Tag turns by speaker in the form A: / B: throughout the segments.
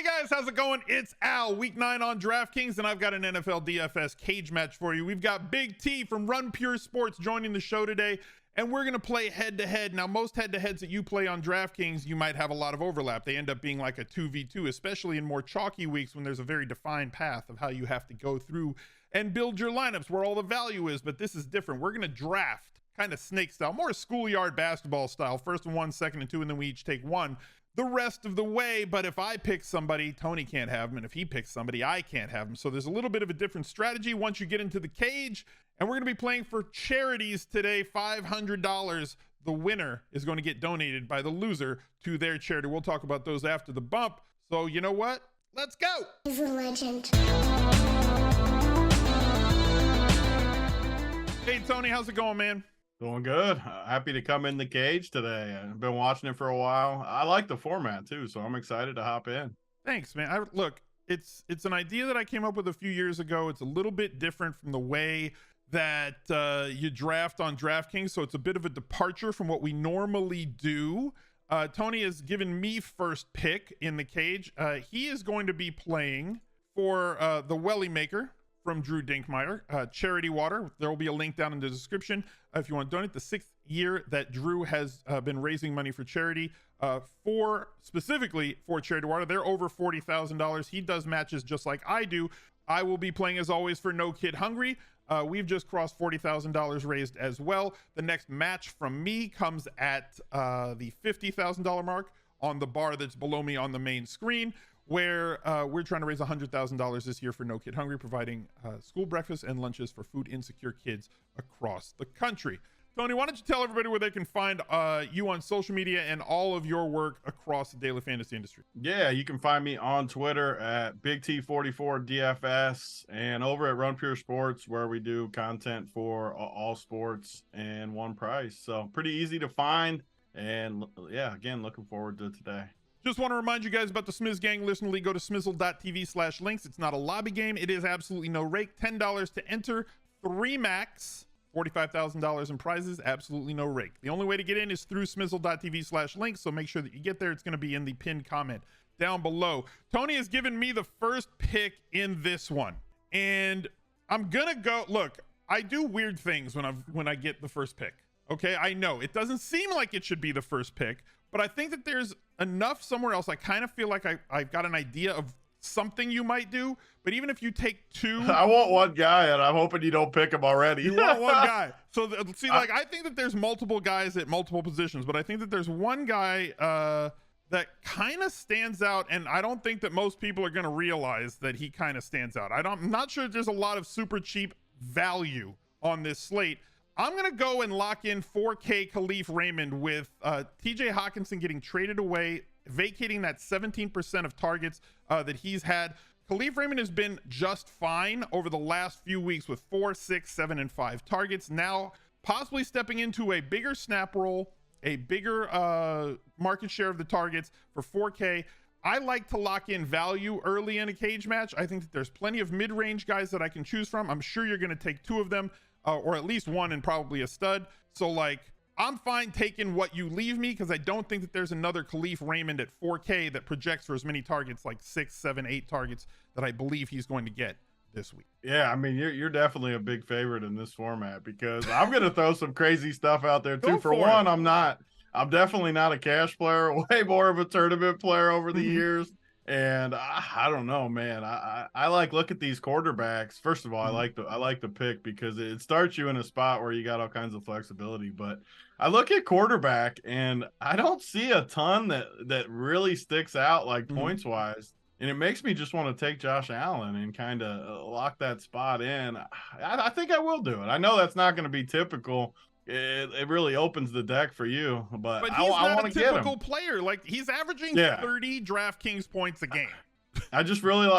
A: Hey guys, how's it going? It's Al, week 9 on Draftkings, and I've got an NFL DFS cage match for you. We've got Big T from Run Pure Sports joining the show today, and we're going to play head-to-head. Now, most head-to-heads that you play on Draftkings, you might have a lot of overlap. They end up being like a 2v2, especially in more chalky weeks when there's a very defined path of how you have to go through and build your lineups where all the value is, but this is different. We're going to draft kind of snake style, more schoolyard basketball style, first and 1, second and 2, and then we each take one the rest of the way. But if I pick somebody, Tony can't have them, and if he picks somebody, I can't have them. So there's a little bit of a different strategy once you get into the cage, and we're going to be playing for charities today. $500. The winner is going to get donated by the loser to their charity. We'll talk about those after the bump. So you know what? Let's go.
B: He's a legend.
A: Hey Tony, how's it going, man?
C: Doing good. Happy to come in the cage today. I've been watching it for a while. I like the format too, so I'm excited to hop in.
A: Thanks, man. Look, it's an idea that I came up with a few years ago. It's a little bit different from the way that you draft on DraftKings, so it's a bit of a departure from what we normally do. Tony has given me first pick in the cage. He is going to be playing for the Welly Maker from Drew Dinkmeyer, Charity Water. There will be a link down in the description if you want to donate. The 6th year that Drew has been raising money for charity, specifically for Charity Water. They're over $40,000. He does matches just like I do. I will be playing as always for No Kid Hungry. We've just crossed $40,000 raised as well. The next match from me comes at the $50,000 mark on the bar that's below me on the main screen, where we're trying to raise $100,000 this year for No Kid Hungry, providing school breakfast and lunches for food insecure kids across the country. Tony, why don't you tell everybody where they can find you on social media and all of your work across the daily fantasy industry?
C: Yeah, you can find me on Twitter at BigT44DFS and over at Run Pure Sports, where we do content for all sports and one price. So pretty easy to find. And yeah, again, looking forward to today.
A: Just want to remind you guys about the Smizz Gang Listener League. Go to smizzle.tv/links. It's not a lobby game. It is absolutely no rake. $10 to enter, 3 max, $45,000 in prizes, absolutely no rake. The only way to get in is through smizzle.tv/links, so make sure that you get there. It's going to be in the pinned comment down below. Tony has given me the first pick in this one, and I'm going to go, look, I do weird things when I get the first pick. Okay, I know it doesn't seem like it should be the first pick, but I think that there's enough somewhere else. I kind of feel like I've got an idea of something you might do, but even if you take 2,
C: I want one guy, and I'm hoping you don't pick him already.
A: You want one guy. So see, like, I think that there's multiple guys at multiple positions, but I think that there's one guy that kind of stands out, and I don't think that most people are going to realize that he kind of stands out. I'm not sure there's a lot of super cheap value on this slate. I'm going to go and lock in 4K Khalif Raymond with TJ Hawkinson getting traded away, vacating that 17% of targets that he's had. Khalif Raymond has been just fine over the last few weeks with 4, 6, 7, and 5 targets. Now possibly stepping into a bigger snap role, a bigger market share of the targets for 4K. I like to lock in value early in a cage match. I think that there's plenty of mid-range guys that I can choose from. I'm sure you're going to take 2 of them. Or at least 1 and probably a stud. So like, I'm fine taking what you leave me, because I don't think that there's another Khalif Raymond at 4K that projects for as many targets, like 6, 7, 8 targets that I believe he's going to get this week.
C: Yeah, I mean, you're definitely a big favorite in this format, because I'm going to throw some crazy stuff out there too. For one, I'm definitely not a cash player, way more of a tournament player over the years. And I don't know, man. I like, look at these quarterbacks. First of all, I like the pick because it starts you in a spot where you got all kinds of flexibility. But I look at quarterback and I don't see a ton that really sticks out like points wise. And it makes me just want to take Josh Allen and kind of lock that spot in. I think I will do it. I know that's not going to be typical. It really opens the deck for you, but
A: he's
C: I want to get him.
A: Not a typical player. Like, he's averaging 30 DraftKings points a game.
C: I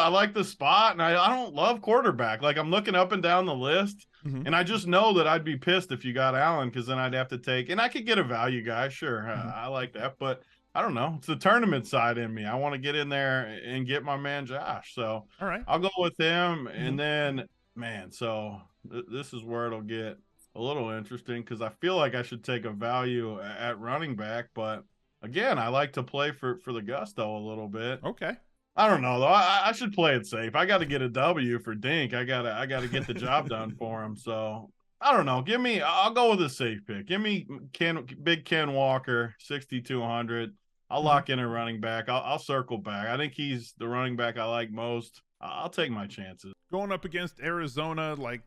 C: like the spot, and I don't love quarterback. Like, I'm looking up and down the list, and I just know that I'd be pissed if you got Allen, because then I'd have to take, and I could get a value guy, sure. I like that, but I don't know. It's the tournament side in me. I want to get in there and get my man Josh. So
A: all right,
C: I'll go with him, and then, man, so this is where it'll get a little interesting, because I feel like I should take a value at running back, but again, I like to play for the gusto a little bit.
A: Okay.
C: I don't know though. I should play it safe. I got to get a W for Dink. I gotta get the job done for him. So I don't know. I'll go with a safe pick. Give me Big Ken Walker, 6,200. I'll lock in a running back. I'll circle back. I think he's the running back I like most. I'll take my chances.
A: Going up against Arizona, like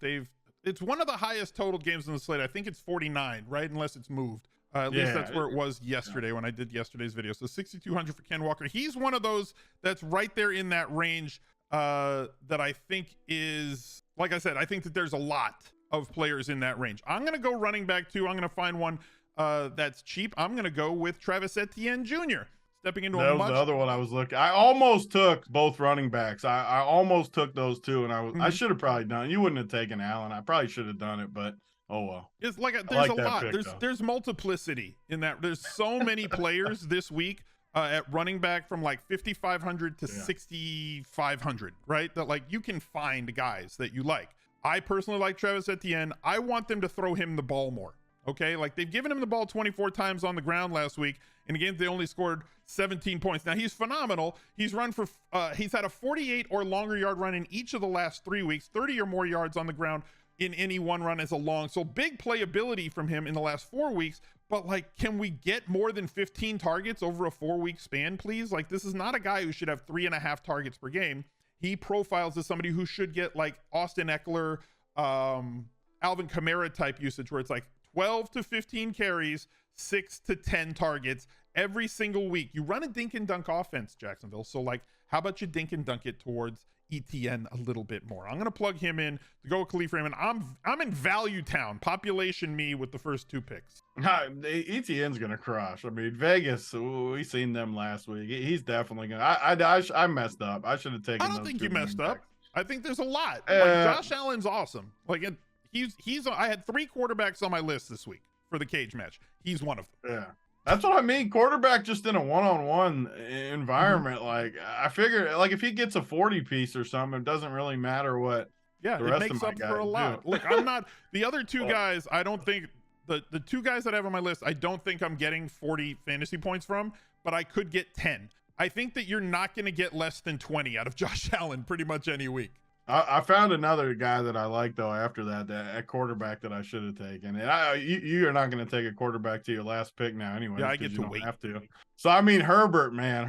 A: it's one of the highest total games on the slate. I think it's 49, right? Unless it's moved. At least that's where it was yesterday when I did yesterday's video. So 6,200 for Ken Walker. He's one of those that's right there in that range that I think is, like I said, I think that there's a lot of players in that range. I'm going to go running back too. I'm going to find one that's cheap. I'm going to go with Travis Etienne Jr. Stepping into
C: that was the other one I was looking. I almost took both running backs. I almost took those two, and I should have probably done it. You wouldn't have taken Allen. I probably should have done it, but oh well.
A: It's like there's a lot. There's multiplicity in that. There's so many players this week at running back from like 5,500 to 6,500, right? That like you can find guys that you like. I personally like Travis Etienne. I want them to throw him the ball more. Okay, like they've given him the ball 24 times on the ground last week. In a game they only scored 17 points. Now he's phenomenal. He's had a 48 or longer yard run in each of the last 3 weeks, 30 or more yards on the ground in any one run as a long. So big playability from him in the last 4 weeks. But like, can we get more than 15 targets over a 4-week span, please? Like, this is not a guy who should have 3.5 targets per game. He profiles as somebody who should get like Austin Eckler, Alvin Kamara type usage, where it's like 12 to 15 carries, 6 to 10 targets every single week. You run a dink and dunk offense, Jacksonville. So like, how about you dink and dunk it towards ETN a little bit more? I'm going to plug him in to go with Khalif Raymond. I'm in value town, population me with the first 2 picks.
C: ETN's going to crush. I mean, Vegas, we seen them last week. He's definitely going to, I messed up. I should have taken
A: I don't think you messed up. I think there's a lot. Josh Allen's awesome. Like I had 3 quarterbacks on my list this week for the cage match. He's one of them.
C: Yeah. That's what I mean. Quarterback just in a one-on-one environment. Like I figure, like if he gets a 40 piece or something, it doesn't really matter what.
A: Yeah, it makes up for a lot. Look, I'm not the other 2 guys. I don't think the 2 guys that I have on my list, I don't think I'm getting 40 fantasy points from, but I could get 10. I think that you're not going to get less than 20 out of Josh Allen pretty much any week.
C: I found another guy that I like though after that quarterback that I should have taken. And you are not going to take a quarterback to your last pick now anyway.
A: Yeah, I get to wait.
C: Have to. So I mean Herbert, man,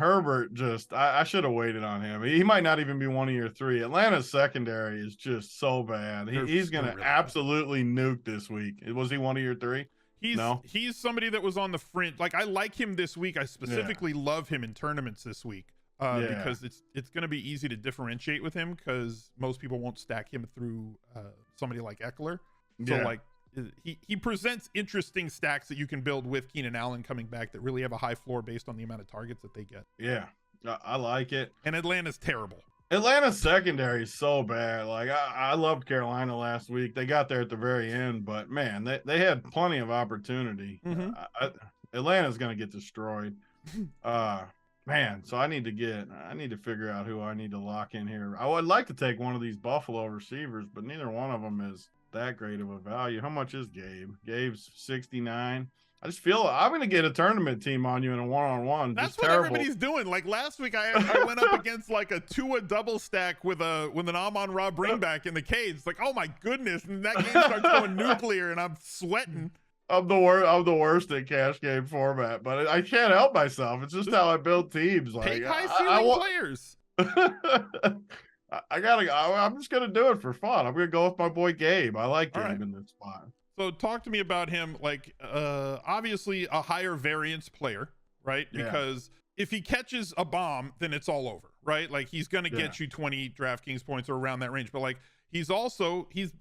C: just I should have waited on him. He might not even be one of your 3. Atlanta's secondary is just so bad. He's going to really absolutely nuke this week. Was he one of your 3?
A: He's somebody that was on the fringe. Like I like him this week. I specifically love him in tournaments this week. Because it's going to be easy to differentiate with him because most people won't stack him through somebody like Eckler. So like he presents interesting stacks that you can build with Keenan Allen coming back that really have a high floor based on the amount of targets that they get.
C: Yeah, I like it.
A: And Atlanta's terrible.
C: Atlanta's secondary is so bad. Like I loved Carolina last week. They got there at the very end, but man, they had plenty of opportunity. Atlanta's going to get destroyed. Man, so I need to figure out who I need to lock in here. I would like to take one of these Buffalo receivers, but neither one of them is that great of a value. How much is Gabe? Gabe's 69. I just feel I'm going to get a tournament team on you in a one-on-one.
A: That's what everybody's doing. Like last week, I went up against like a Tua double stack with an Amon-Ra bringback in the cage. It's like, oh my goodness. And that game starts going nuclear and I'm sweating.
C: I'm the worst at cash game format, but I can't help myself. It's just how I build teams. Like
A: take high ceiling players.
C: I'm just gonna do it for fun. I'm gonna go with my boy Gabe. I like Gabe in this spot.
A: So talk to me about him. Like obviously a higher variance player, right? Because if he catches a bomb, then it's all over, right? Like he's gonna get you 20 DraftKings points or around that range. But like he's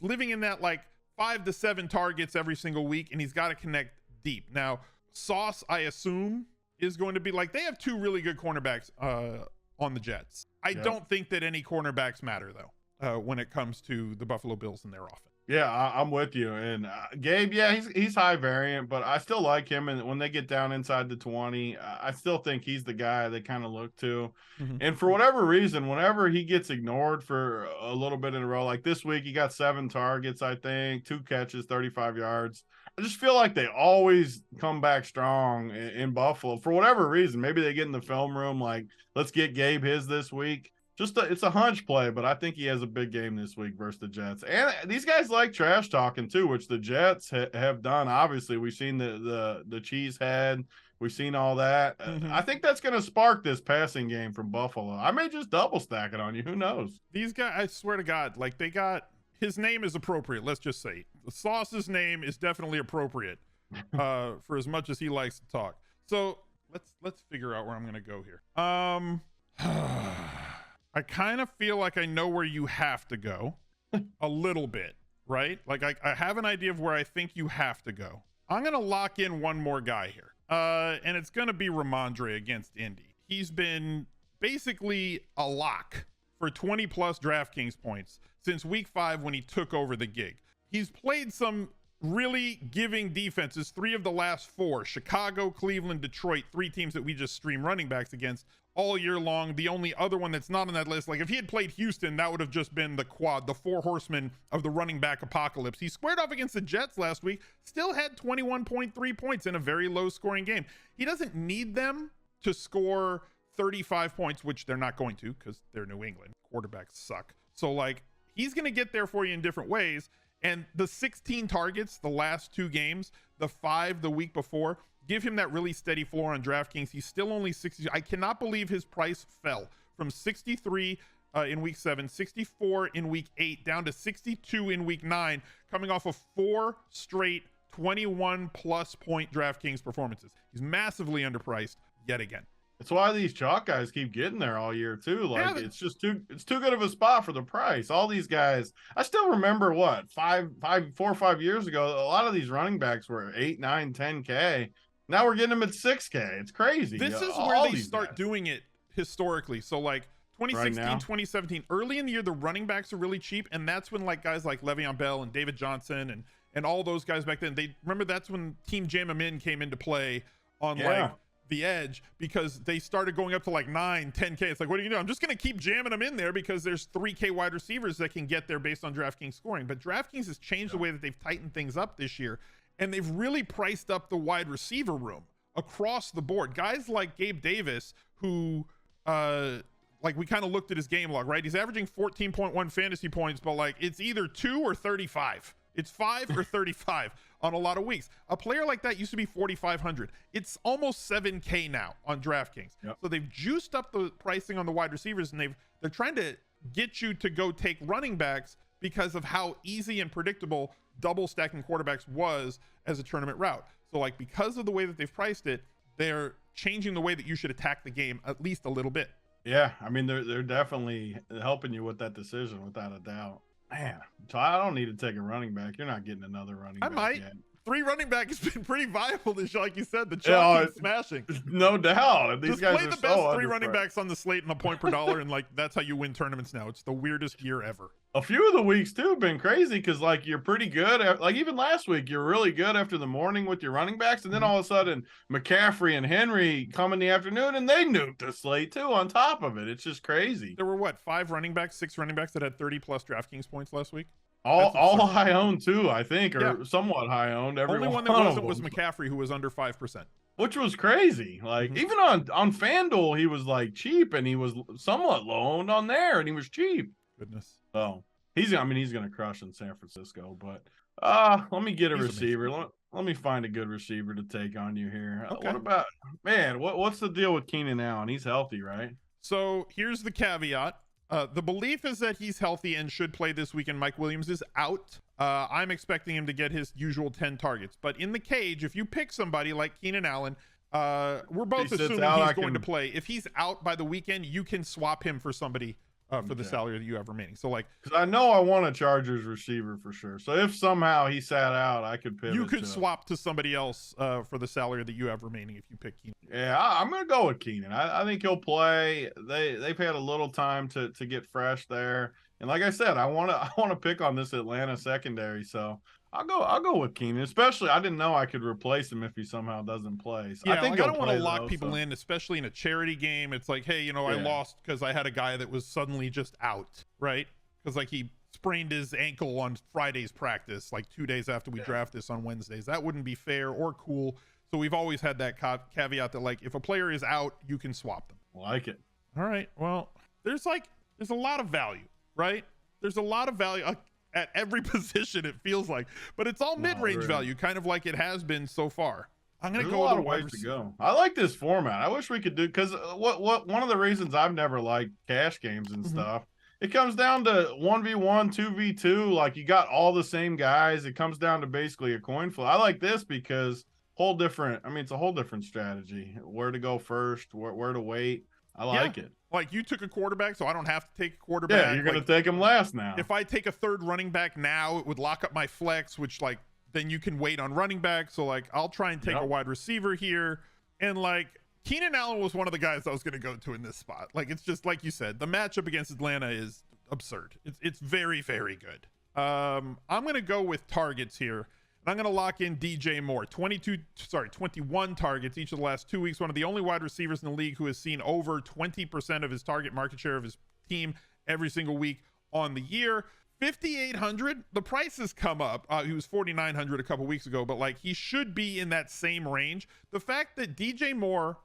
A: living in that like 5 to 7 targets every single week, and he's got to connect deep. Now, Sauce, I assume, is going to be like, they have 2 really good cornerbacks on the Jets. I don't think that any cornerbacks matter, though, when it comes to the Buffalo Bills and their offense.
C: Yeah, I'm with you. And Gabe, he's high variant, but I still like him. And when they get down inside the 20, I still think he's the guy they kind of look to. And for whatever reason, whenever he gets ignored for a little bit in a row, like this week, he got 7 targets, I think, 2 catches, 35 yards. I just feel like they always come back strong in Buffalo for whatever reason. Maybe they get in the film room like, let's get Gabe his this week. It's a hunch play, but I think he has a big game this week versus the Jets. And these guys like trash talking too, which the Jets have done. Obviously, we've seen the cheese head. We've seen all that. I think that's going to spark this passing game from Buffalo. I may just double stack it on you. Who knows?
A: These guys, I swear to God, like they got his name is appropriate. Let's just say the Sauce's name is definitely appropriate for as much as he likes to talk. So let's figure out where I'm going to go here. I kind of feel like I know where you have to go a little bit, right? Like I have an idea of where I think you have to go. I'm going to lock in one more guy here. And it's going to be Ramondre against Indy. He's been basically a lock for 20 plus DraftKings points since week 5 when he took over the gig. He's played some really giving defenses, 3 of the last 4, Chicago, Cleveland, Detroit, 3 teams that we just stream running backs against all year long. The only other one that's not on that list, like if he had played Houston, that would have just been the 4 horsemen of the running back apocalypse. He squared off against the Jets last week, still had 21.3 points in a very low scoring game. He doesn't need them to score 35 points, which they're not going to because they're New England. Quarterbacks suck. So like he's going to get there for you in different ways. And the 16 targets, the last 2 games, the 5 the week before, give him that really steady floor on DraftKings. He's still only 60. I cannot believe his price fell from 63 in week 7, 64 in week 8, down to 62 in week 9, coming off of 4 straight 21 plus point DraftKings performances. He's massively underpriced yet again.
C: That's why these chalk guys keep getting there all year too. Like it's too good of a spot for the price. All these guys, I still remember 4 or 5 years ago, a lot of these running backs were 8, 9, 10K. Now we're getting them at 6K. It's crazy.
A: This is where they start doing it historically. So like 2016,
C: right
A: 2017, early in the year, the running backs are really cheap. And that's when like guys like Le'Veon Bell and David Johnson and all those guys back then, that's when Team Jam 'em in came into play on like the edge, because they started going up to like 9, 10K. It's like, what do you do? I'm just going to keep jamming them in there because there's 3K wide receivers that can get there based on DraftKings scoring. But DraftKings has changed the way that they've tightened things up this year. And they've really priced up the wide receiver room across the board. Guys like Gabe Davis, who, like we kind of looked at his game log, right? He's averaging 14.1 fantasy points, but like it's either 2 or 35. It's 5 or 35 on a lot of weeks. A player like that used to be 4,500. It's almost 7K now on DraftKings. Yep. So they've juiced up the pricing on the wide receivers, and they're trying to get you to go take running backs because of how easy and predictable double stacking quarterbacks was as a tournament route. So like because of the way that they've priced it, they're changing the way that you should attack the game at least a little bit.
C: Yeah, I mean they're definitely helping you with that decision without a doubt. Man, so I don't need to take a running back. You're not getting another running back.
A: I might.
C: Yet.
A: 3 running back has been pretty viable this year, like you said. The chalk keeps smashing.
C: No doubt. These
A: just
C: guys
A: play
C: are
A: the
C: so
A: best 3 running backs on the slate and a point per dollar, and like that's how you win tournaments now. It's the weirdest year ever.
C: A few of the weeks too have been crazy because like you're pretty good at, like even last week you're really good after the morning with your running backs, and then all of a sudden McCaffrey and Henry come in the afternoon and they nuked the slate too on top of it. It's just crazy.
A: There were 5 running backs, 6 running backs that had 30 plus DraftKings points last week.
C: All high owned too, I think, or somewhat high owned.
A: Only one that wasn't was McCaffrey, who was under 5%,
C: which was crazy. Like even on FanDuel, he was like cheap, and he was somewhat low owned on there, and he was cheap.
A: Goodness.
C: So he's gonna crush in San Francisco. But let me get a receiver. Let me find a good receiver to take on you here.
A: Okay.
C: What about what's the deal with Keenan Allen? He's healthy, right?
A: So here's the caveat. The belief is that he's healthy and should play this weekend. Mike Williams is out. I'm expecting him to get his usual 10 targets. But in the cage, if you pick somebody like Keenan Allen, we're both assuming he's going to play. If he's out by the weekend, you can swap him for somebody for the salary that you have remaining. So like,
C: because I know I want a Chargers receiver for sure. So if somehow he sat out, I could pivot.
A: You could swap to somebody else for the salary that you have remaining if you pick Keenan.
C: Yeah, I'm gonna go with Keenan. I think he'll play. They've had a little time to get fresh there, and like I said, I want to pick on this Atlanta secondary. So I'll go with Keenan. Especially, I didn't know I could replace him if he somehow doesn't play. So
A: yeah,
C: I think
A: I don't want to lock people in, especially in a charity game. It's like, hey, I lost because I had a guy that was suddenly just out, right? Because like he sprained his ankle on Friday's practice, like 2 days after we draft this on Wednesdays. That wouldn't be fair or cool. So we've always had that caveat that, like, if a player is out, you can swap them.
C: Like it.
A: All right. Well, there's a lot of value, right? There's a lot of value at every position, it feels like, but it's all mid-range value, kind of like it has been so far. I'm gonna go with a wide receiver.
C: To go. I like this format. I wish we could do, because what one of the reasons I've never liked cash games and stuff, it comes down to 1v1, 2v2. Like, you got all the same guys. It comes down to basically a coin flip. I like this because it's a whole different strategy. Where to go first, where to wait. I like it.
A: Like, you took a quarterback, so I don't have to take a quarterback.
C: Yeah, you're gonna take him last now.
A: If I take a third running back now, it would lock up my flex, which, like, then you can wait on running back. So, like, I'll try and take a wide receiver here. And, like, Keenan Allen was one of the guys I was going to go to in this spot. Like, it's just like you said, the matchup against Atlanta is absurd. It's very, very good. I'm going to go with targets here. And I'm going to lock in DJ Moore. 21 targets each of the last 2 weeks. One of the only wide receivers in the league who has seen over 20% of his target market share of his team every single week on the year. 5,800. The price has come up. He was 4,900 a couple weeks ago, but, like, he should be in that same range. The fact that DJ Moore,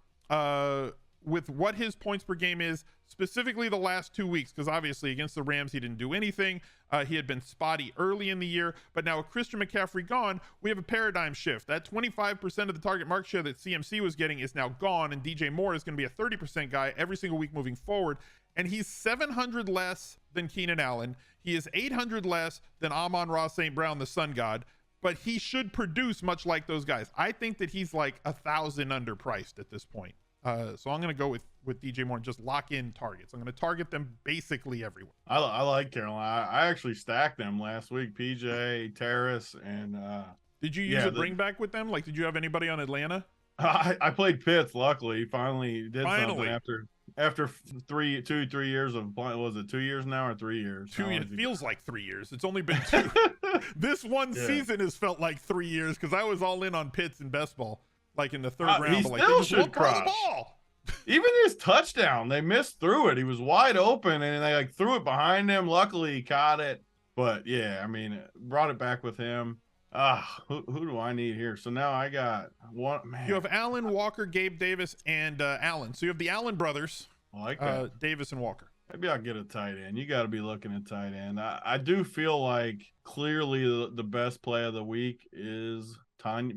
A: with what his points per game is, specifically the last 2 weeks, because obviously against the Rams he didn't do anything. He had been spotty early in the year, but now with Christian McCaffrey gone, we have a paradigm shift. That 25% of the target market share that CMC was getting is now gone, and DJ Moore is going to be a 30% guy every single week moving forward. And he's 700 less than Keenan Allen. He is 800 less than Amon-Ra St. Brown, the sun god, but he should produce much like those guys. I think that he's like 1,000 underpriced at this point. So I'm going to go with DJ Moore and just lock in targets. I'm going to target them basically everywhere.
C: I like Carolina. I actually stacked them last week. PJ, Terrace, and
A: did you use a bring back with them? Like, did you have anybody on Atlanta?
C: I played Pitts. Luckily, finally did something after 3 years of playing. Was it 2 years now or 3 years?
A: It feels like 3 years. It's only been 2. This one season has felt like 3 years because I was all in on Pitts in best ball, like in the third round.
C: He
A: but, like,
C: still should crush
A: the ball.
C: Even his touchdown, they missed through it. He was wide open and they, like, threw it behind him. Luckily, he caught it. But yeah, I mean, brought it back with him. Who do I need here? So now I got one, man.
A: You have Allen, Walker, Gabe Davis, and Allen. So you have the Allen brothers.
C: I like that.
A: Davis and Walker.
C: Maybe I'll get a tight end. You got to be looking at tight end. I do feel like clearly the best play of the week is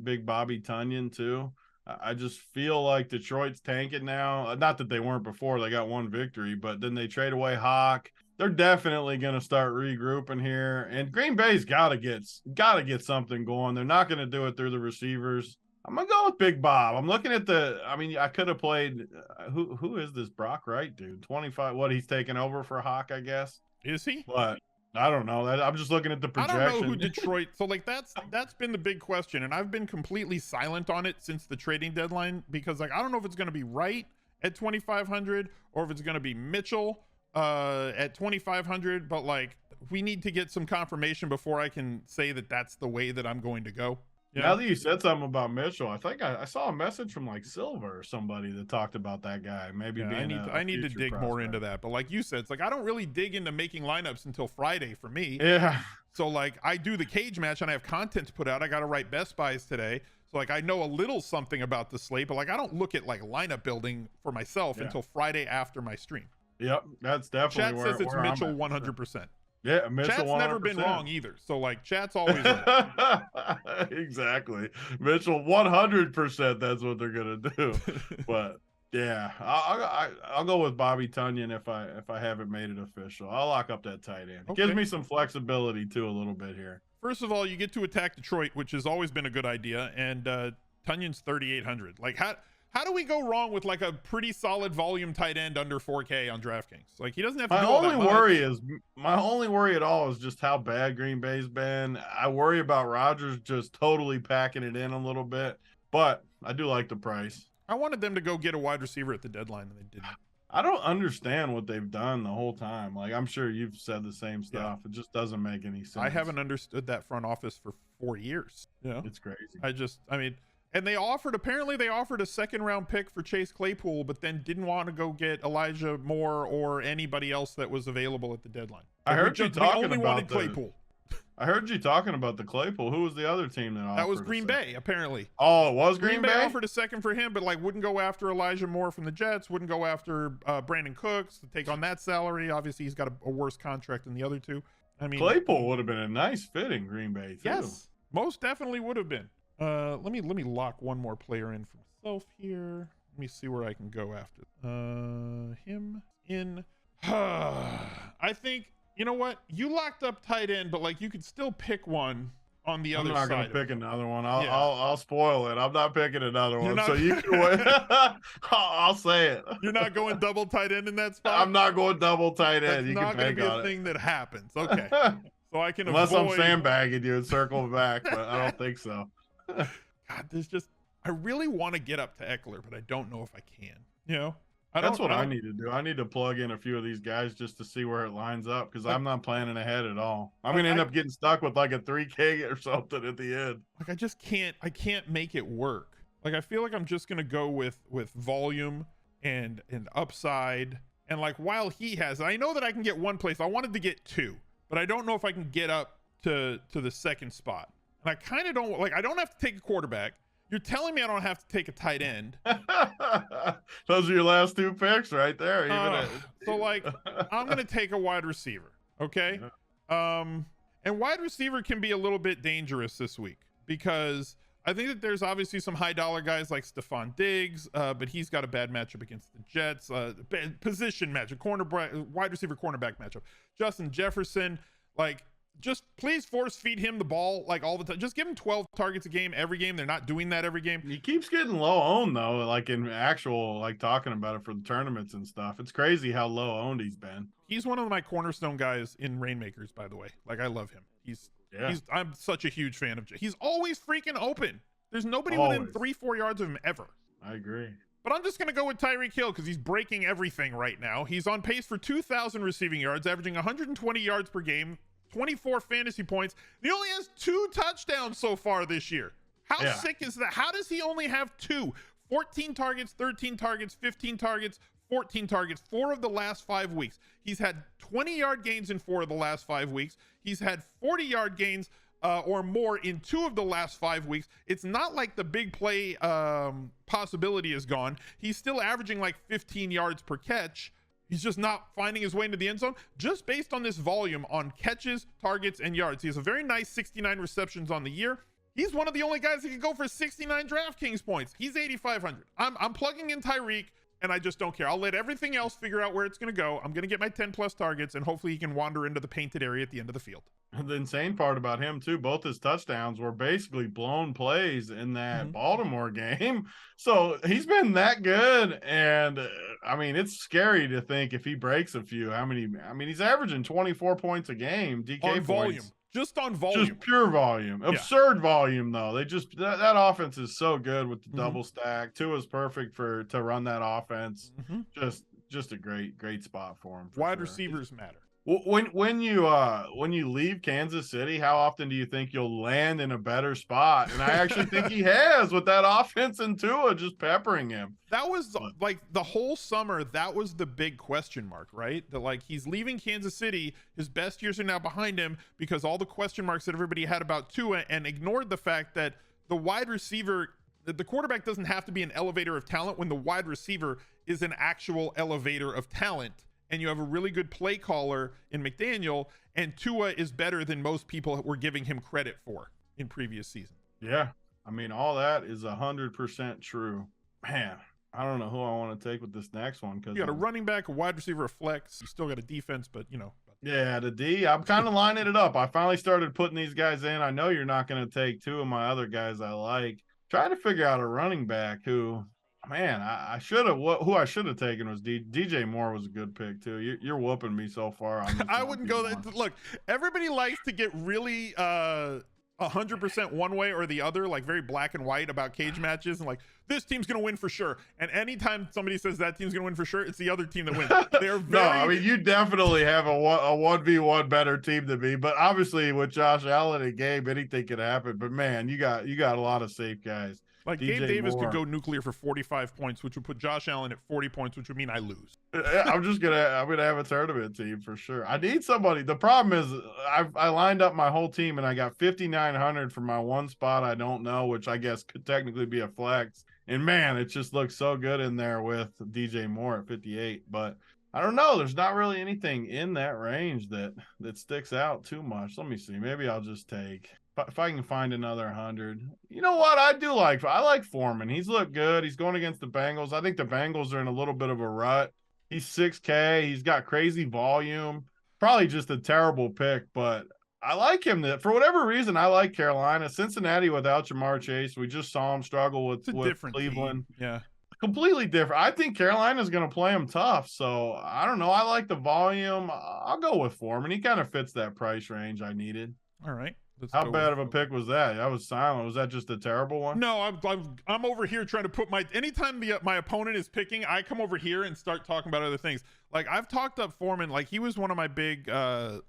C: Big Bobby Tonyan too. I just feel like Detroit's tanking now. Not that they weren't before. They got one victory, but then they trade away Hawk. They're definitely going to start regrouping here. And Green Bay's got to get something going. They're not going to do it through the receivers. I'm going to go with Big Bob. I'm looking at I could have played who is this Brock Wright dude? 25. What, he's taking over for Hawk, I guess.
A: Is he?
C: But I don't know. I'm just looking at the projection.
A: I don't know who Detroit. So, like, that's been the big question, and I've been completely silent on it since the trading deadline because, like, I don't know if it's going to be Wright at 2,500 or if it's going to be Mitchell at 2,500. But, like, we need to get some confirmation before I can say that that's the way that I'm going to go. Yeah.
C: Now that you said something about Mitchell, I think I saw a message from, like, Silver or somebody that talked about that guy. Maybe
A: I need to dig
C: prospect.
A: more into that. But like you said, it's like I don't really dig into making lineups until Friday for me.
C: Yeah.
A: So, like, I do the cage match and I have content to put out. I got to write Best Buys today. So, like, I know a little something about the slate, but, like, I don't look at, like, lineup building for myself until Friday after my stream.
C: Yep, that's definitely
A: Chat says it's Mitchell 100%.
C: Yeah, Mitchell.
A: Chat's
C: 100%.
A: never been wrong either. So, like, Chat's always right.
C: Exactly. Mitchell 100%. That's what they're gonna do. But yeah, I'll go with Bobby Tonyan if I haven't made it official. I'll lock up that tight end. It gives me some flexibility too a little bit here.
A: First of all, you get to attack Detroit, which has always been a good idea, and Tonyan's 3,800. Like, how do we go wrong with, like, a pretty solid volume tight end under 4K on DraftKings? Like, he doesn't have to do all that much.
C: My only worry at all is just how bad Green Bay's been. I worry about Rodgers just totally packing it in a little bit, but I do like the price.
A: I wanted them to go get a wide receiver at the deadline, and they didn't.
C: I don't understand what they've done the whole time. Like, I'm sure you've said the same stuff. Yeah. It just doesn't make any sense.
A: I haven't understood that front office for 4 years. You know?
C: It's crazy.
A: I mean, And apparently they offered a 2nd-round pick for Chase Claypool, but then didn't want to go get Elijah Moore or anybody else that was available at the deadline.
C: I heard you talking
A: only
C: about
A: wanted Claypool.
C: I heard you talking about the Claypool. Who was the other team that offered?
A: That was Green Bay, apparently.
C: Oh, it was Green Bay?
A: Offered a 2nd for him, but like wouldn't go after Elijah Moore from the Jets, wouldn't go after Brandon Cooks to take on that salary. Obviously, he's got a worse contract than the other two. I mean,
C: Claypool would have been a nice fit in Green Bay, too.
A: Yes, most definitely would have been. Let me lock one more player in for myself here. Let me see where I can go after him in. I think, you know what? You locked up tight end, but like you could still pick one on the other side.
C: I'm not gonna pick another one. I'll spoil it. I'm not picking another one. So you can win. I'll say it.
A: You're not going double tight end in that spot?
C: I'm not going double tight end. You can bank on it.
A: That's not gonna be a thing that happens. Okay. So I can
C: Unless I'm sandbagging you and circle back, but I don't think so.
A: God, I really want to get up to Eckler, but I don't know if I can. You know,
C: that's what I need to do. I need to plug in a few of these guys just to see where it lines up because I'm not planning ahead at all. I'm gonna end up getting stuck with like a 3K or something at the end.
A: Like I can't make it work. Like I feel like I'm just gonna go with volume and upside. And like while he has, I know that I can get one place. I wanted to get 2, but I don't know if I can get up to the 2nd spot. And I kind of don't like. I don't have to take a quarterback. You're telling me I don't have to take a tight end.
C: Those are your last 2 picks right there.
A: So like, I'm gonna take a wide receiver. Okay. And wide receiver can be a little bit dangerous this week because I think that there's obviously some high dollar guys like Stephon Diggs, but he's got a bad matchup against the Jets. Position matchup, wide receiver cornerback matchup. Justin Jefferson, like. Just please force feed him the ball like all the time. Just give him 12 targets a game every game. They're not doing that every game.
C: He keeps getting low owned though, like in actual, like talking about it for the tournaments and stuff. It's crazy how low owned he's been.
A: He's one of my cornerstone guys in Rainmakers, by the way. Like I love him. I'm such a huge fan of. He's always freaking open. There's nobody within 3-4 yards of him ever.
C: I agree.
A: But I'm just going to go with Tyreek Hill because he's breaking everything right now. He's on pace for 2,000 receiving yards, averaging 120 yards per game. 24 fantasy points. He only has 2 touchdowns so far this year. How sick is that? How does he only have 2? 14 targets, 13 targets, 15 targets, 14 targets, 4 of the last 5 weeks. He's had 20-yard gains in 4 of the last 5 weeks. He's had 40-yard gains or more in 2 of the last 5 weeks. It's not like the big play possibility is gone. He's still averaging like 15 yards per catch. He's just not finding his way into the end zone just based on this volume on catches, targets, and yards. He has a very nice 69 receptions on the year. He's one of the only guys that can go for 69 DraftKings points. He's 8,500. I'm plugging in Tyreek, and I just don't care. I'll let everything else figure out where it's going to go. I'm going to get my 10-plus targets, and hopefully he can wander into the painted area at the end of the field.
C: The insane part about him, too, both his touchdowns were basically blown plays in that Baltimore game. So he's been that good. And, I mean, it's scary to think if he breaks a few, he's averaging 24 points a game, DK
A: on
C: points.
A: Volume. Just on volume.
C: Just pure volume. Absurd volume, though. They just that offense is so good with the double stack. Tua's perfect to run that offense. Just a great spot for him.
A: Wide receivers matter.
C: When you leave Kansas City, how often do you think you'll land in a better spot? And I actually think he has with that offense and Tua just peppering him.
A: That was like the whole summer. That was the big question mark, right? That like he's leaving Kansas City. His best years are now behind him because all the question marks that everybody had about Tua and ignored the fact that the wide receiver, the quarterback doesn't have to be an elevator of talent when the wide receiver is an actual elevator of talent. And you have a really good play caller in McDaniel, and Tua is better than most people were giving him credit for in previous season.
C: Yeah. I mean, all that is 100% true. Man, I don't know who I want to take with this next one. Because
A: you got a running back, a wide receiver, a flex. You still got a defense, but you know.
C: Yeah, the D. I'm kind of lining it up. I finally started putting these guys in. I know you're not going to take 2 of my other guys I like. Trying to figure out a running back who... Man, I should have. Who I should have taken was DJ Moore was a good pick too. You're whooping me so far. On this
A: I wouldn't go that. Look, everybody likes to get really 100% one way or the other, like very black and white about cage matches, and like this team's gonna win for sure. And anytime somebody says that team's gonna win for sure, it's the other team that wins. They're very...
C: No, I mean you definitely have a 1v1 better team than me. But obviously with Josh Allen and Gabe, anything could happen. But man, you got a lot of safe guys.
A: Like
C: DJ
A: Gabe Davis
C: Moore.
A: could go nuclear for 45 points, which would put Josh Allen at 40 points, which would mean I lose.
C: I'm gonna have a tournament team for sure. I need somebody. The problem is I lined up my whole team and I got 5,900 for my one spot I don't know, which I guess could technically be a flex. And man, it just looks so good in there with DJ Moore at 58. But I don't know. There's not really anything in that range that sticks out too much. Let me see. Maybe I'll just take, if I can find another 100. You know what? I like Foreman. He's looked good. He's going against the Bengals. I think the Bengals are in a little bit of a rut. He's 6K. He's got crazy volume. Probably just a terrible pick, but I like him. For whatever reason, I like Carolina. Cincinnati without Jamar Chase. We just saw him struggle with Cleveland.
A: Team. Yeah.
C: Completely different. I think Carolina's going to play him tough. So I don't know. I like the volume. I'll go with Foreman. He kind of fits that price range I needed.
A: All right.
C: How bad of a pick was that? I was silent. Was that just a terrible one?
A: No, I'm over here trying to put anytime my opponent is picking, I come over here and start talking about other things. Like I've talked up Foreman, like he was one of my big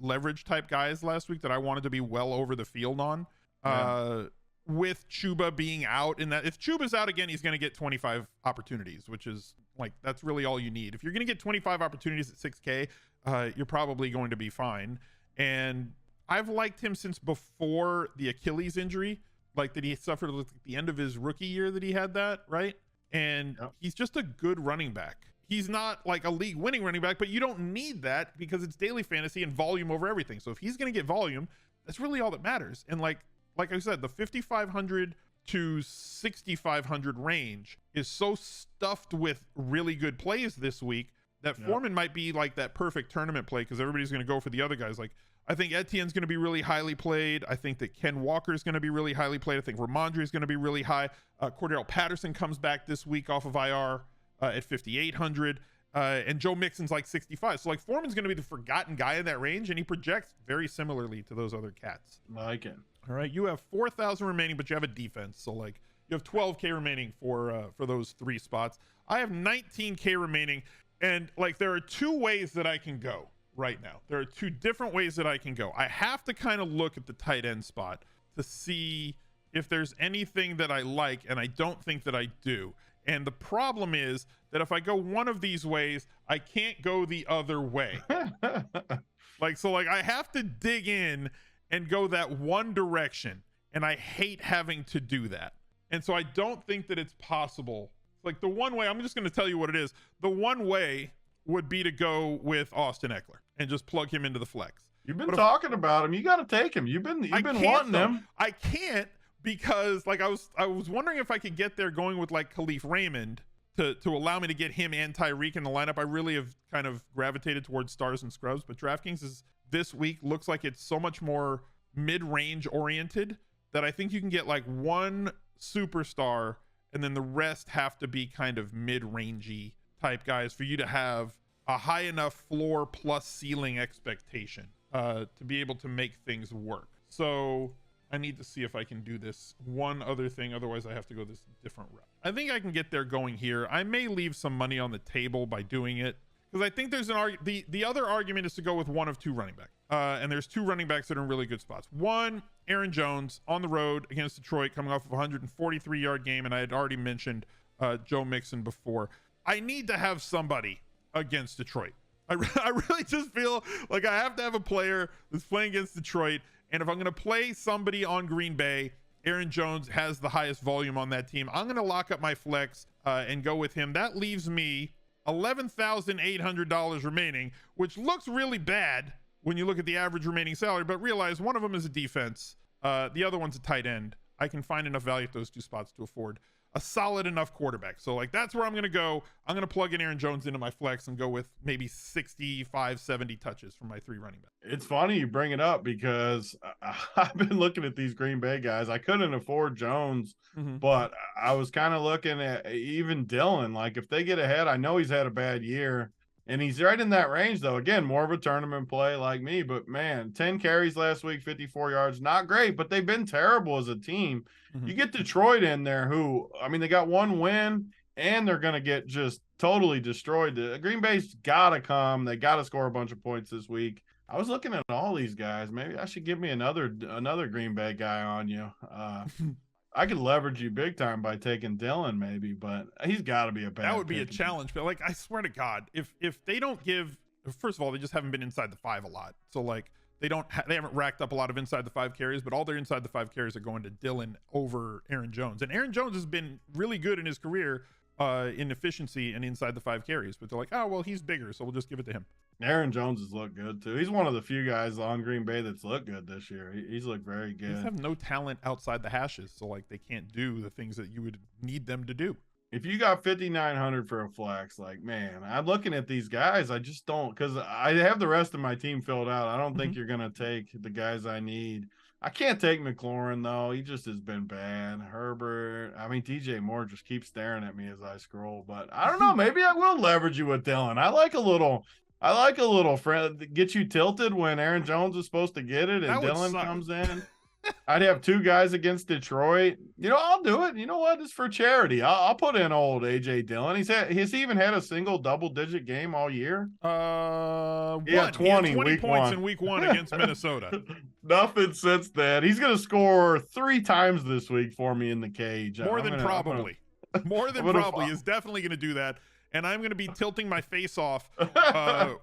A: leverage type guys last week that I wanted to be well over the field on. Yeah. With Chuba being out, in that if Chuba's out again, he's going to get 25 opportunities, which is like that's really all you need. If you're going to get 25 opportunities at 6K, you're probably going to be fine. And I've liked him since before the Achilles injury, like that he suffered at the end of his rookie year that he had that, right? And he's just a good running back. He's not like a league winning running back, but you don't need that because it's daily fantasy and volume over everything. So if he's going to get volume, that's really all that matters. And like I said, the 5,500 to 6,500 range is so stuffed with really good plays this week that Foreman might be like that perfect tournament play because everybody's going to go for the other guys. Like I think Etienne's going to be really highly played. I think that Ken Walker is going to be really highly played. I think Ramondre is going to be really high. Cordero Patterson comes back this week off of IR at 5,800. And Joe Mixon's like 65. So like Foreman's going to be the forgotten guy in that range, and he projects very similarly to those other cats.
C: Like it.
A: All right, you have 4,000 remaining, but you have a defense. So like you have 12K remaining for those three spots. I have 19K remaining, and like there are two ways that I can go right now. There are two different ways that I can go. I have to kind of look at the tight end spot to see if there's anything that I like, and I don't think that I do. And the problem is that if I go one of these ways, I can't go the other way. So I have to dig in and go that one direction. And I hate having to do that. And so I don't think that it's possible. Like the one way, I'm just going to tell you what it is. The one way would be to go with Austin Eckler and just plug him into the flex.
C: You've been talking about him. You got to take him. You've been wanting him.
A: I can't because like I was wondering if I could get there going with like Khalif Raymond to allow me to get him and Tyreek in the lineup. I really have kind of gravitated towards stars and scrubs, but DraftKings is this week looks like it's so much more mid-range oriented that I think you can get like one superstar and then the rest have to be kind of mid-rangey type guys for you to have a high enough floor plus ceiling expectation to be able to make things work. So I need to see if I can do this one other thing. Otherwise, I have to go this different route. I think I can get there going here. I may leave some money on the table by doing it because I think there's the other argument is to go with one of two running backs. And there's two running backs that are in really good spots. One, Aaron Jones on the road against Detroit, coming off of a 143-yard game. And I had already mentioned Joe Mixon before. I need to have somebody against Detroit. I really just feel like I have to have a player that's playing against Detroit. And if I'm going to play somebody on Green Bay, Aaron Jones has the highest volume on that team. I'm going to lock up my flex and go with him. That leaves me $11,800 remaining, which looks really bad when you look at the average remaining salary, but realize one of them is a defense. The other one's a tight end. I can find enough value at those two spots to afford a solid enough quarterback. So like that's where I'm going to go. I'm going to plug in Aaron Jones into my flex and go with maybe 65, 70 touches from my three running backs.
C: It's funny you bring it up because I've been looking at these Green Bay guys. I couldn't afford Jones, but I was kind of looking at even Dylan. Like if they get ahead, I know he's had a bad year and he's right in that range though. Again, more of a tournament play like me, but man, 10 carries last week, 54 yards, not great, but they've been terrible as a team. You get Detroit in there who, I mean, they got one win and they're going to get just totally destroyed. The Green Bay's got to come. They got to score a bunch of points this week. I was looking at all these guys. Maybe I should give me another Green Bay guy on you. I could leverage you big time by taking Dylan maybe, but he's got to be a bad.
A: That would be a challenge. But like, I swear to God, if they don't give, first of all, they just haven't been inside the 5 a lot. So like, they haven't racked up a lot of inside the 5 carries, but all their inside the 5 carries are going to Dylan over Aaron Jones. And Aaron Jones has been really good in his career in efficiency and inside the 5 carries, but they're like, oh, well, he's bigger, so we'll just give it to him.
C: Aaron Jones has looked good too. He's one of the few guys on Green Bay that's looked good this year. He's looked very good.
A: They just have no talent outside the hashes, so like they can't do the things that you would need them to do.
C: If you got 5,900 for a flex, like, man, I'm looking at these guys. I just don't, because I have the rest of my team filled out. I don't think you're going to take the guys I need. I can't take McLaurin, though. He just has been bad. Herbert. I mean, DJ Moore just keeps staring at me as I scroll. But I don't know. Maybe I will leverage you with Dylan. I like a little friend. Get you tilted when Aaron Jones is supposed to get it and Dylan comes in. I'd have 2 guys against Detroit. You know, I'll do it. You know what? It's for charity. I'll put in old AJ Dillon. He's even had a single double-digit game all year.
A: Yeah,
C: 20
A: points
C: one.
A: in week 1 against Minnesota.
C: Nothing since then. He's going to score 3 times this week for me in the cage.
A: More than probably is definitely going to do that. And I'm going to be tilting my face off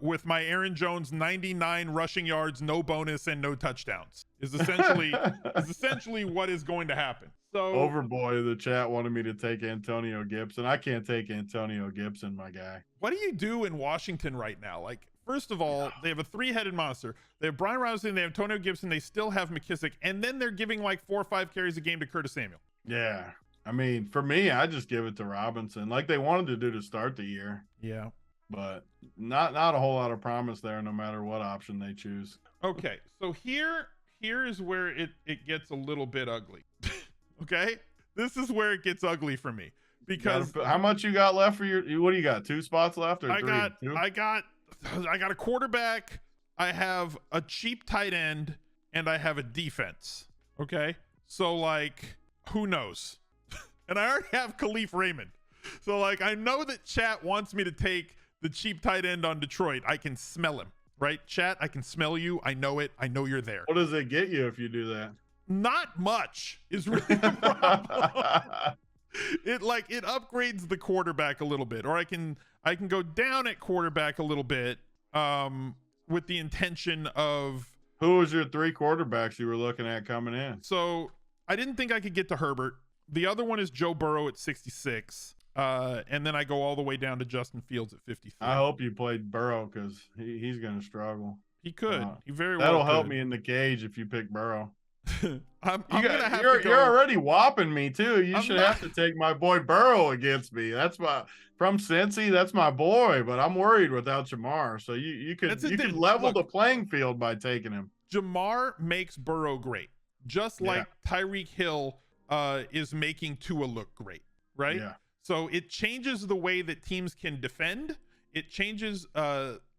A: with my Aaron Jones 99 rushing yards, no bonus, and no touchdowns. Is essentially what is going to happen. So
C: Overboy, the chat wanted me to take Antonio Gibson. I can't take Antonio Gibson, my guy.
A: What do you do in Washington right now? Like, first of all, they have a 3-headed monster. They have Brian Robinson, they have Antonio Gibson, they still have McKissick, and then they're giving like 4 or 5 carries a game to Curtis Samuel.
C: Yeah. I mean, for me, I just give it to Robinson, like they wanted to do to start the year.
A: Yeah,
C: but not a whole lot of promise there, no matter what option they choose.
A: Okay, so here is where it gets a little bit ugly. Okay, this is where it gets ugly for me because
C: how much you got left for your? What do you got? 2 spots left or 3?
A: I got a quarterback. I have a cheap tight end, and I have a defense. Okay, so like, who knows? And I already have Khalif Raymond. So, like, I know that chat wants me to take the cheap tight end on Detroit. I can smell him, right? Chat, I can smell you. I know it. I know you're there.
C: What does it get you if you do that?
A: Not much is really the problem. It upgrades the quarterback a little bit. Or I can go down at quarterback a little bit with the intention of...
C: Who was your 3 quarterbacks you were looking at coming in?
A: So, I didn't think I could get to Herbert. The other one is Joe Burrow at 66. And then I go all the way down to Justin Fields at 53.
C: I hope you played Burrow because he's going to struggle.
A: He could. He very well
C: That'll
A: could.
C: help me in the cage if you pick Burrow.
A: You're
C: already whopping me too. You should have to take my boy Burrow against me. That's from Cincy. That's my boy. But I'm worried without Jamar. So you could level the playing field by taking him.
A: Jamar makes Burrow great, just like Tyreek Hill is making Tua look great, right?
C: Yeah.
A: So it changes the way that teams can defend. It changes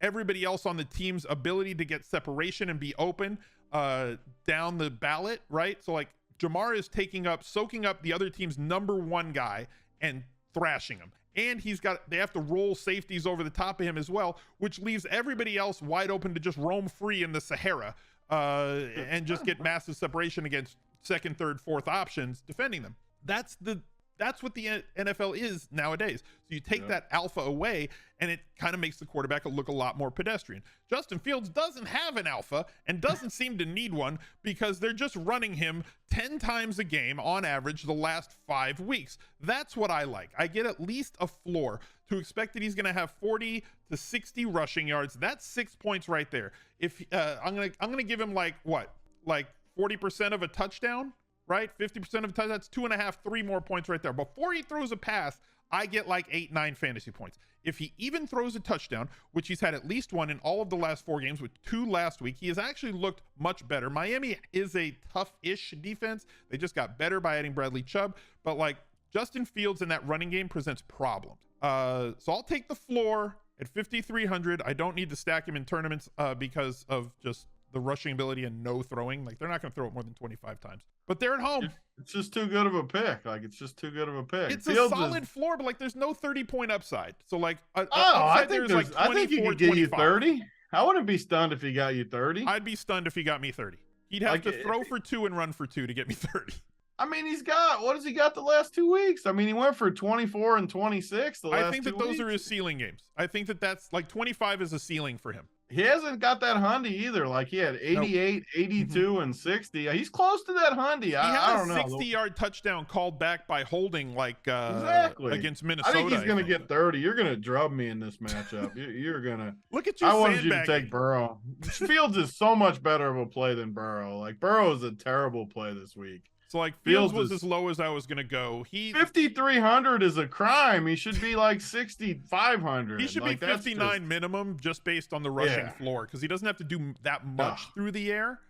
A: everybody else on the team's ability to get separation and be open down the ballot, right? So like Jamar is soaking up the other team's number 1 guy and thrashing him. And they have to roll safeties over the top of him as well, which leaves everybody else wide open to just roam free in the Sahara and just get massive separation against 2nd, 3rd, 4th options defending them. That's what the NFL is nowadays. So you take that alpha away and it kind of makes the quarterback look a lot more pedestrian. Justin Fields doesn't have an alpha and doesn't seem to need one because they're just running him 10 times a game on average the last 5 weeks. That's what I like. I get at least a floor to expect that he's going to have 40 to 60 rushing yards. That's 6 points right there. If I'm going to give him like 40% of a touchdown, right? 50% of a touchdown. That's 2.5, 3 more points right there. Before he throws a pass, I get like 8, 9 fantasy points. If he even throws a touchdown, which he's had at least 1 in all of the last 4 games with 2 last week, he has actually looked much better. Miami is a tough-ish defense. They just got better by adding Bradley Chubb, but like Justin Fields in that running game presents problems. So I'll take the floor at 5,300. I don't need to stack him in tournaments because of just the rushing ability and no throwing. Like they're not going to throw it more than 25 times, but they're at home.
C: It's just too good of a pick. Like it's just too good of a pick.
A: It's Fields a solid floor, but like there's no 30-point upside. So like,
C: I think he could get you 30. I wouldn't be stunned if he got you 30.
A: I'd be stunned if he got me 30. He'd have to throw for 2 and run for 2 to get me 30.
C: I mean, what has he got the last 2 weeks? I mean, he went for 24 and 26 the last
A: I think that
C: 2
A: those
C: weeks.
A: are his ceiling games. I think that that's like 25 is a ceiling for him.
C: He hasn't got that hundy either. Like he had 88, nope. 82, and 60. He's close to that hundy. I don't know.
A: He had a 60-yard touchdown called back by Holding, like
C: exactly
A: against Minnesota.
C: I think he's going to get 30. You're going to drub me in this matchup. You're going to
A: look at you.
C: I wanted you to take Burrow. Fields is so much better of a play than Burrow. Like Burrow is a terrible play this week.
A: So like Fields was as low as I was gonna go.
C: 5,300 is a crime. He should be like 6,500.
A: He should be 59 minimum just based on the rushing floor because he doesn't have to do that much through the air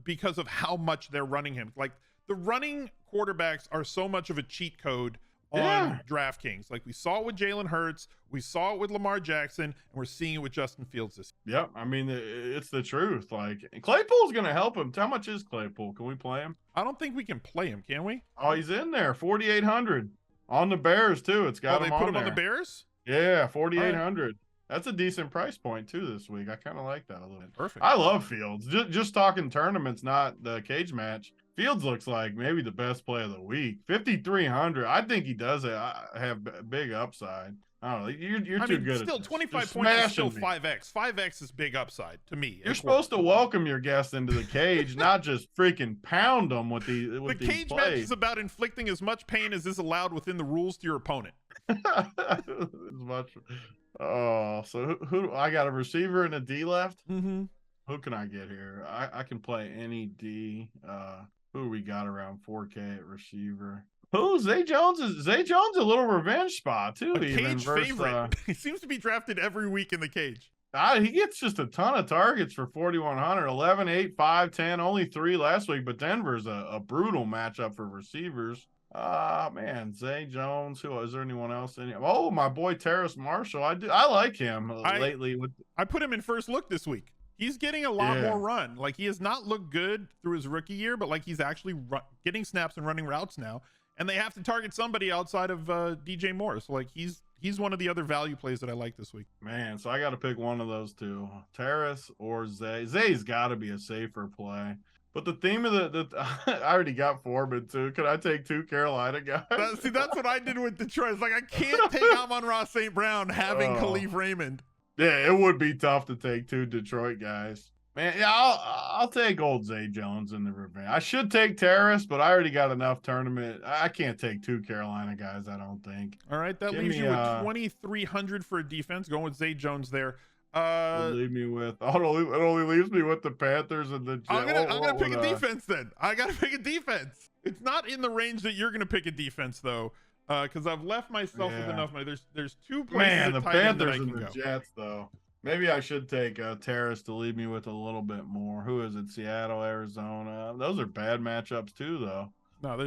A: because of how much they're running him. Like the running quarterbacks are so much of a cheat code on DraftKings. Like we saw it with Jalen Hurts, we saw it with Lamar Jackson, and we're seeing it with Justin Fields this year.
C: Yep, I mean it's the truth. Like Claypool's gonna help him. How much is Claypool? Can we play him?
A: I don't think we can play him, can we?
C: Oh, he's in there, 4,800 on the Bears too. It's got him on there.
A: They put him on the Bears?
C: Yeah, 4,800. Right. That's a decent price point too this week. I kind of like that a little bit.
A: Perfect.
C: I love Fields. Just talking tournaments, not the cage match. Fields looks like maybe the best play of the week. 5,300. I think he does have big upside. I don't know. You're too good.
A: Still, 25 points is still 5x. 5x is big upside to me.
C: You're supposed to welcome your guests into the cage, not just freaking pound them with the
A: cage match is about inflicting as much pain as is allowed within the rules to your opponent.
C: As much. Oh, so who I got a receiver and a D left?
A: Mm-hmm.
C: Who can I get here? I can play any D. Who we got around 4K at receiver? Who? Zay Jones is a little revenge spot too.
A: A cage favorite. He seems to be drafted every week in the cage.
C: He gets just a ton of targets for 4,100. 11, 8, 5, 10, only 3 last week. But Denver's a brutal matchup for receivers. Man, Zay Jones. Who is there? Anyone else? Oh, my boy Terrace Marshall. I like him lately.
A: I put him in first look this week. He's getting a lot more run. Like he has not looked good through his rookie year, but like he's actually getting snaps and running routes now. And they have to target somebody outside of DJ Moore. So like he's one of the other value plays that I like this week.
C: Man, so I got to pick one of those two, Terrace or Zay. Zay's got to be a safer play. But the theme of I already got Foreman too. Could I take 2 Carolina guys?
A: That's what I did with Detroit. It's like I can't take Amon-Ra St. Brown having Khalif Raymond.
C: Yeah, it would be tough to take 2 Detroit guys. Man, yeah, I'll take old Zay Jones in the revenge. I should take Terrace, but I already got enough tournament. I can't take 2 Carolina guys, I don't think.
A: All right, that leaves you with 2,300 for a defense, going with Zay Jones there.
C: Leave me with it only leaves me with the Panthers and the Jets.
A: I'm gonna pick a defense then. I gotta pick a defense. It's not in the range that you're gonna pick a defense though. Because I've left myself with enough money. There's 2 places.
C: Man, the Panthers and the Jets, though. Maybe I should take Terrace to leave me with a little bit more. Who is it? Seattle, Arizona. Those are bad matchups too, though.
A: No,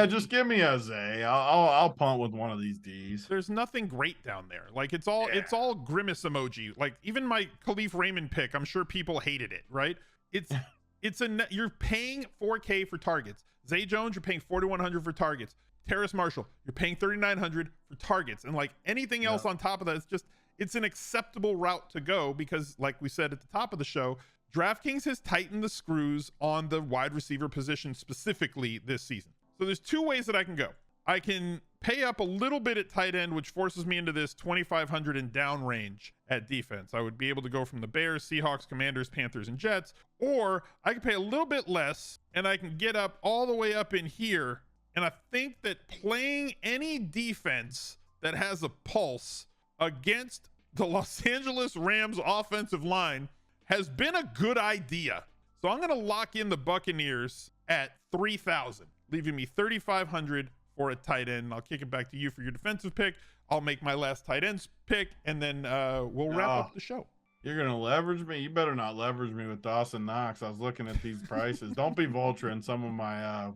C: just give me a Zay. I'll punt with one of these D's.
A: There's nothing great down there. Like it's all grimace emoji. Like even my Khalif Raymond pick, I'm sure people hated it. Right? You're paying 4K for targets. Zay Jones, you're paying 4,100 for targets. Terrace Marshall, you're paying 3,900 for targets, and like anything else on top of that, it's an acceptable route to go because, like we said at the top of the show, DraftKings has tightened the screws on the wide receiver position specifically this season. So there's 2 ways that I can go. I can pay up a little bit at tight end, which forces me into this 2,500 and down range at defense. I would be able to go from the Bears, Seahawks, Commanders, Panthers, and Jets, or I can pay a little bit less and I can get up all the way up in here. And I think that playing any defense that has a pulse against the Los Angeles Rams offensive line has been a good idea. So I'm going to lock in the Buccaneers at 3,000, leaving me 3,500 for a tight end. I'll kick it back to you for your defensive pick. I'll make my last tight ends pick, and then we'll wrap up the show.
C: You're going to leverage me? You better not leverage me with Dawson Knox. I was looking at these prices. Don't be vulturing some of my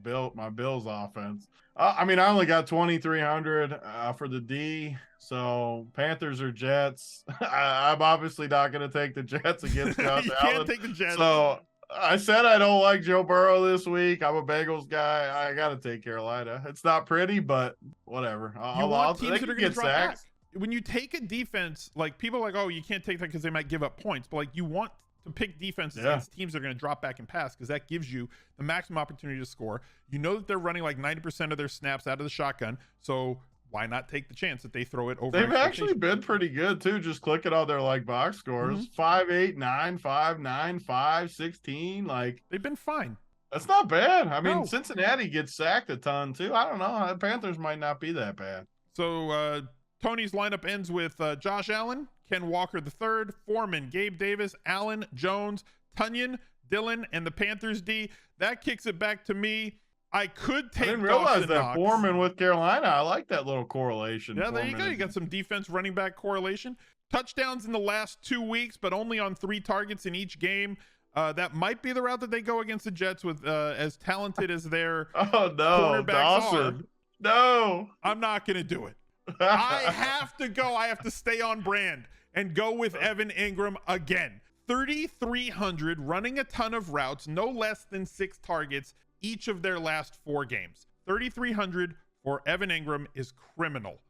C: Bills offense. I mean, I only got 2,300 for the D. So Panthers or Jets. I'm obviously not going to take the Jets against Josh
A: you
C: Allen.
A: Can't take the Jets.
C: So I said I don't like Joe Burrow this week. I'm a Bengals guy. I got to take Carolina. It's not pretty, but whatever.
A: I'll teams that are going to drop back. When you take a defense, like people are like, oh, you can't take that because they might give up points. But like you want to pick defenses against teams that are going to drop back and pass, because that gives you the maximum opportunity to score. You know that they're running like 90% of their snaps out of the shotgun, so why not take the chance that they throw it over?
C: They've actually been pretty good too. Just look at all their like box scores: 5, 8, 9, 5, 9, 5, 16. Like, they've
A: been fine.
C: That's not bad. I mean, Cincinnati gets sacked a ton too. I don't know. The Panthers might not be that bad.
A: So Tony's lineup ends with Josh Allen, Ken Walker III, Foreman, Gabe Davis, Allen, Jones, Tunyon, Dillon, and the Panthers D. That kicks it back to me. I could take.
C: I didn't realize that Foreman with Carolina. I like that little correlation.
A: Yeah, there you go. You got some defense running back correlation. Touchdowns in the last 2 weeks, but only on 3 targets in each game. That might be the route that they go against the Jets with as talented as their cornerbacks
C: Dawson.
A: are.
C: No,
A: I'm not going to do it. I have to go. I have to stay on brand and go with Evan Ingram again. 3,300, running a ton of routes, no less than 6 targets each of their last 4 games. 3,300 for Evan Ingram is criminal.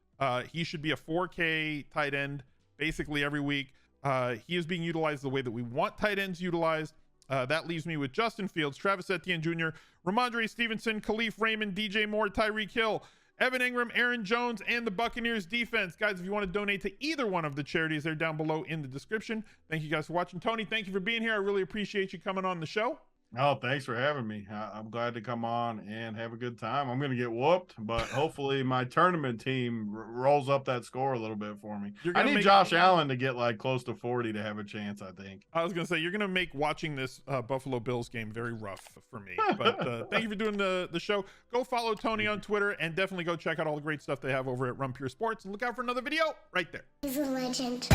A: He should be a 4K tight end basically every week. He is being utilized the way that we want tight ends utilized. That leaves me with Justin Fields, Travis Etienne Jr., Ramondre Stevenson, Khalif Raymond, DJ Moore, Tyreek Hill, Evan Ingram, Aaron Jones, and the Buccaneers defense. Guys, if you want to donate to either one of the charities, they're down below in the description. Thank you guys for watching. Tony, thank you for being here. I really appreciate you coming on the show.
C: Oh, thanks for having me. I'm glad to come on and have a good time. I'm going to get whooped, but hopefully my tournament team rolls up that score a little bit for me. I need Josh Allen to get like close to 40 to have a chance, I think.
A: I was going to say, you're going to make watching this Buffalo Bills game very rough for me. But thank you for doing the show. Go follow Tony on Twitter, and definitely go check out all the great stuff they have over at Run Pure Sports. And look out for another video right there.
B: He's a legend.